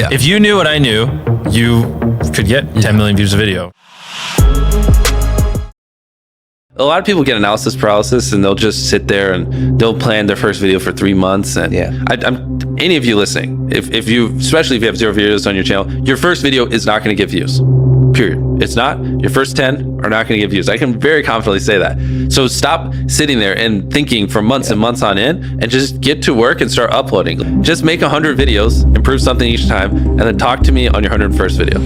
Yeah. If you knew what I knew, you could get 10 million views a video. A lot of people get analysis paralysis and they'll just sit there and they'll plan their first video for 3 months. And I'm any of you listening, if you, especially if you have 0 videos on your channel, your first video is not going to get views. Period. It's not. Your first 10 are not going to get views. I can very confidently say that. So stop sitting there and thinking for months and months on end, and just get to work and start uploading. Just make 100 videos, improve something each time, and then talk to me on your 101st video.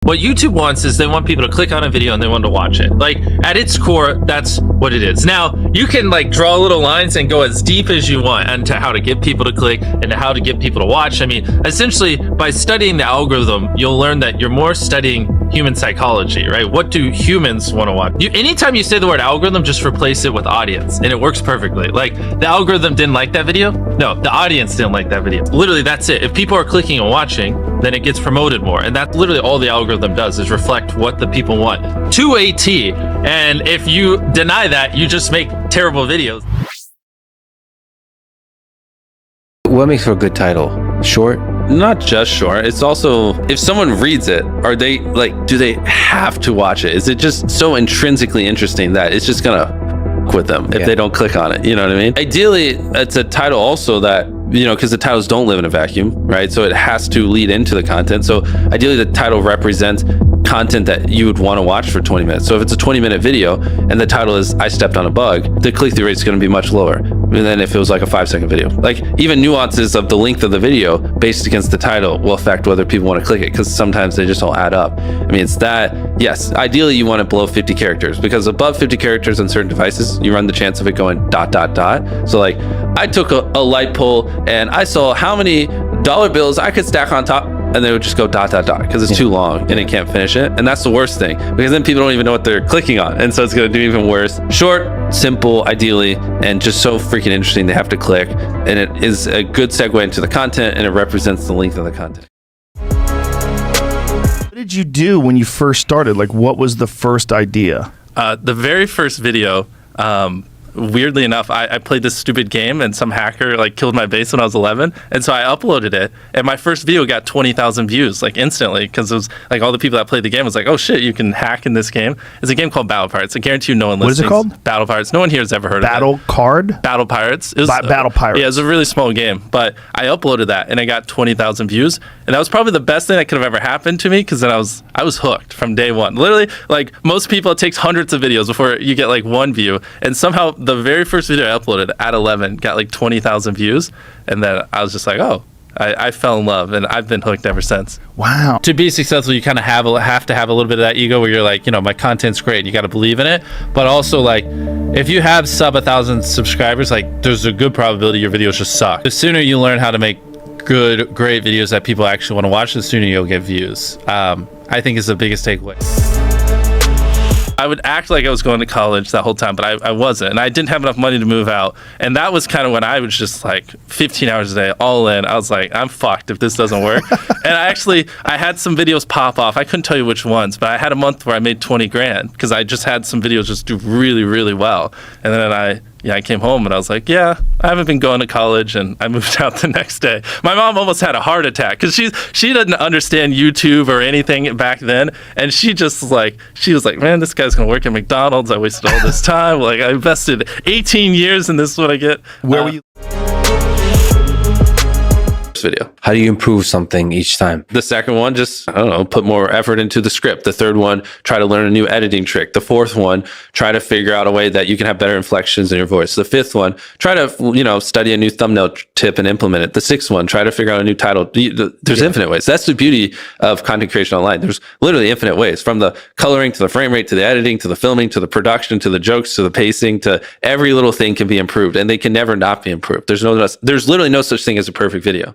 What YouTube wants is they want people to click on a video and they want to watch it. Like, at its core, that's what it is. Now, you can like draw little lines and go as deep as you want into how to get people to click and how to get people to watch. I mean, essentially, by studying the algorithm, you'll learn that you're more studying human psychology, right? What do humans want to watch? Anytime you say the word algorithm, just replace it with audience, and it works perfectly. Like, the algorithm didn't like that video? No, the audience didn't like that video. Literally, that's it. If people are clicking and watching, then it gets promoted more. And that's literally all the algorithm does, is reflect what the people want to a T. And if you deny that, you just make terrible videos. What makes for a good title? Short? Not just short. It's also, if someone reads it, are they like, do they have to watch it? Is it just so intrinsically interesting that it's just gonna quit them if they don't click on it? You know what I mean? Ideally, it's a title also that, you know, because the titles don't live in a vacuum, right? So it has to lead into the content. So ideally, the title represents content that you would want to watch for 20 minutes. So if it's a 20-minute video and the title is I stepped on a bug, the click-through rate is going to be much lower than if it was like a 5-second video. Like, even nuances of the length of the video based against the title will affect whether people want to click it, because sometimes they just don't add up. I mean, it's that, yes, ideally you want it below 50 characters, because above 50 characters on certain devices, you run the chance of it going ... So like, I took a light pole and I saw how many dollar bills I could stack on top, and they would just go ... because it's too long and it can't finish it. And that's the worst thing, because then people don't even know what they're clicking on, and so it's going to do even worse. Short, simple, ideally, and just so freaking interesting they have to click, and it is a good segue into the content, and it represents the length of the content. What did you do when you first started? Like, what was the first idea? The very first video, weirdly enough, I played this stupid game and some hacker like killed my base when I was 11, and so I uploaded it, and my first video got 20,000 views like instantly, because it was like all the people that played the game was like, oh shit, you can hack in this game. It's a game called Battle Pirates. I guarantee you no one listening. What is it called? Battle Pirates. No one here has ever heard of it. Battle Pirates. It was, Battle Pirates. Yeah, it was a really small game, but I uploaded that and I got 20,000 views, and that was probably the best thing that could have ever happened to me, because then I was hooked from day one. Literally, like most people, it takes hundreds of videos before you get like one view, and somehow the very first video I uploaded at 11 got like 20,000 views, and then I was just like, oh, I fell in love, and I've been hooked ever since. Wow. To be successful, you kind of have to have a little bit of that ego where you're like, you know, my content's great, you got to believe in it, but also like, if you have sub 1,000 subscribers, like there's a good probability your videos just suck. The sooner you learn how to make great videos that people actually want to watch, the sooner you'll get views. I think is the biggest takeaway. I would act like I was going to college that whole time, but I wasn't, and I didn't have enough money to move out, and that was kind of when I was just like 15 hours a day, all in. I was like, I'm fucked if this doesn't work. And I had some videos pop off. I couldn't tell you which ones, but I had a month where I made 20 grand because I just had some videos just do really, really well. And then I came home and I was like, yeah, I haven't been going to college, and I moved out the next day. My mom almost had a heart attack because she didn't understand YouTube or anything back then, and she was like, man, this guy's gonna work at McDonald's. I wasted all this time. Like, I invested 18 years and this is what I get. Where were you? Video. How do you improve something each time? The second one, just, I don't know, put more effort into the script. The third one, try to learn a new editing trick. The fourth one, try to figure out a way that you can have better inflections in your voice. The fifth one, try to, you know, study a new thumbnail tip and implement it. The sixth one, try to figure out a new title. There's infinite ways. That's the beauty of content creation online. There's literally infinite ways, from the coloring to the frame rate to the editing to the filming to the production to the jokes to the pacing, to every little thing can be improved, and they can never not be improved. There's literally no such thing as a perfect video.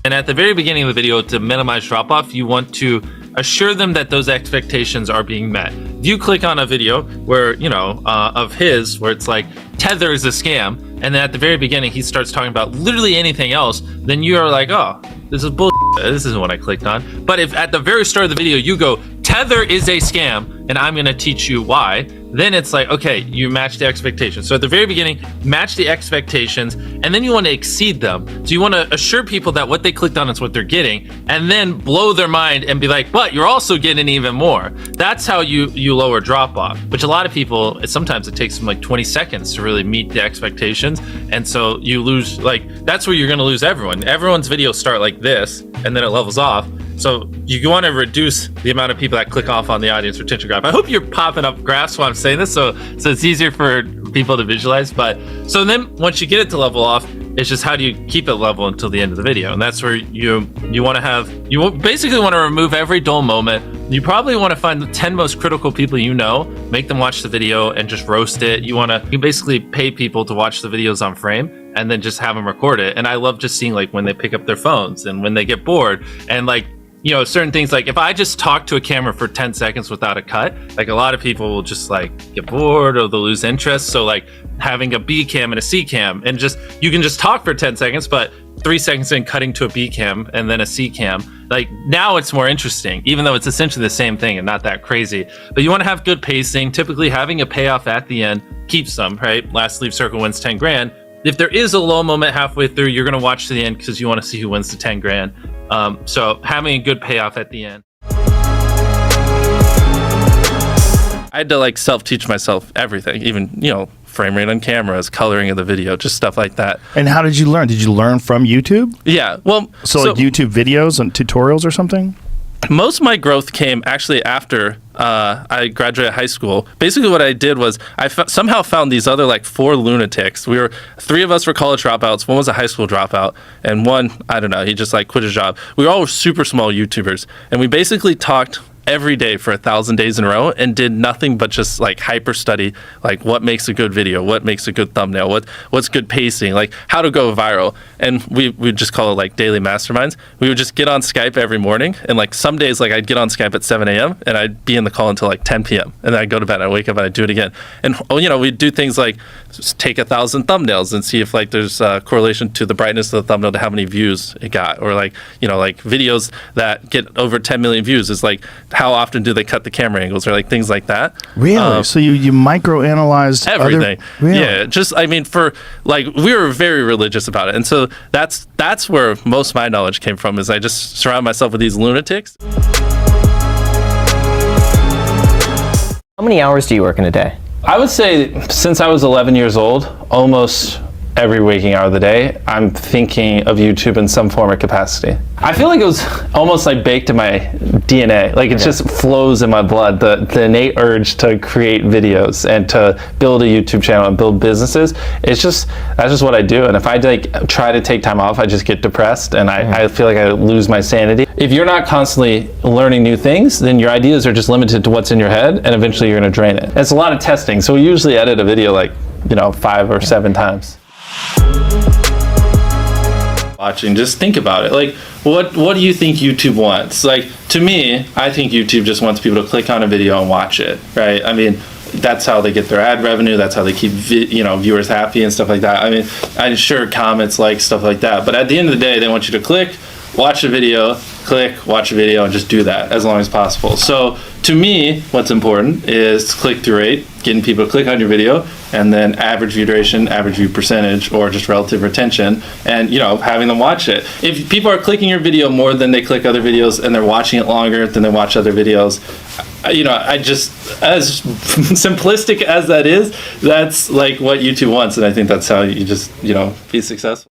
And at the very beginning of the video, to minimize drop-off, you want to assure them that those expectations are being met. If you click on a video where, you know, of his, where it's like, Tether is a scam, and then at the very beginning he starts talking about literally anything else, then you are like, oh, this is bull. This isn't what I clicked on. But if at the very start of the video you go, Tether is a scam, and I'm going to teach you why, then it's like, okay, you match the expectations. So at the very beginning, match the expectations, and then you want to exceed them. So you want to assure people that what they clicked on is what they're getting, and then blow their mind and be like, but you're also getting even more. That's how you lower drop off, which a lot of people, sometimes it takes them like 20 seconds to really meet the expectations. And so you lose, like, that's where you're going to lose everyone. Everyone's videos start like this, and then it levels off. So you want to reduce the amount of people that click off on the audience retention graph. I hope you're popping up graphs while I'm saying this, so it's easier for people to visualize. But so then once you get it to level off, it's just how do you keep it level until the end of the video? And that's where you want to have, basically want to remove every dull moment. You probably want to find the 10 most critical people you know, make them watch the video and just roast it. You basically pay people to watch the videos on frame and then just have them record it. And I love just seeing like when they pick up their phones and when they get bored and like, you know, certain things, like if I just talk to a camera for 10 seconds without a cut, like a lot of people will just like get bored or they'll lose interest. So like having a B cam and a C cam, and just, you can just talk for 10 seconds, but 3 seconds in cutting to a B cam and then a C cam, like now it's more interesting, even though it's essentially the same thing and not that crazy. But you want to have good pacing. Typically having a payoff at the end keeps them, right? Last leave circle wins 10 grand. If there is a low moment halfway through, you're going to watch to the end because you want to see who wins the 10 grand. So having a good payoff at the end. I had to like self-teach myself everything, even, you know, frame rate on cameras, coloring of the video, just stuff like that. And how did you learn? Did you learn from YouTube? Yeah, well, so like YouTube videos and tutorials or something? Most of my growth came actually after I graduated high school. Basically what I did was I somehow found these other like 4 lunatics. 3 of us were college dropouts, 1 was a high school dropout, and 1, I don't know, he just like quit his job. We were all super small YouTubers, and we basically talked every day for 1,000 days in a row and did nothing but just like hyper study, like what makes a good video, what makes a good thumbnail, what's good pacing, like how to go viral. And we'd just call it like daily masterminds. We would just get on Skype every morning, and like some days like I'd get on Skype at 7 a.m. and I'd be in the call until like 10 p.m. and then I'd go to bed and I'd wake up and I'd do it again. And you know, we'd do things like take 1,000 thumbnails and see if like there's a correlation to the brightness of the thumbnail to how many views it got, or like, you know, like videos that get over 10 million views is like how often do they cut the camera angles, or like things like that. Really? So you micro-analyzed everything. Really? Yeah, just, I mean, for like, we were very religious about it, and so that's where most of my knowledge came from, is I just surround myself with these lunatics. How many hours do you work in a day? I would say since I was 11 years old, almost every waking hour of the day, I'm thinking of YouTube in some form or capacity. I feel like it was almost like baked in my DNA. Like it just flows in my blood, the innate urge to create videos and to build a YouTube channel and build businesses. That's just what I do. And if I like try to take time off, I just get depressed, and I feel like I lose my sanity. If you're not constantly learning new things, then your ideas are just limited to what's in your head, and eventually you're gonna drain it. It's a lot of testing. So we usually edit a video like, you know, 5 or 7 times. Watching, just think about it. Like, what do you think YouTube wants? Like, to me, I think YouTube just wants people to click on a video and watch it, right? I mean, that's how they get their ad revenue. That's how they keep viewers happy and stuff like that. I mean, I'm sure comments, like stuff like that. But at the end of the day, they want you to click, watch a video, click, watch a video, and just do that as long as possible. So to me, what's important is click-through rate, getting people to click on your video, and then average view duration, average view percentage, or just relative retention, and having them watch it. If people are clicking your video more than they click other videos, and they're watching it longer than they watch other videos, I just, as simplistic as that is, that's like what YouTube wants, and I think that's how you just be successful.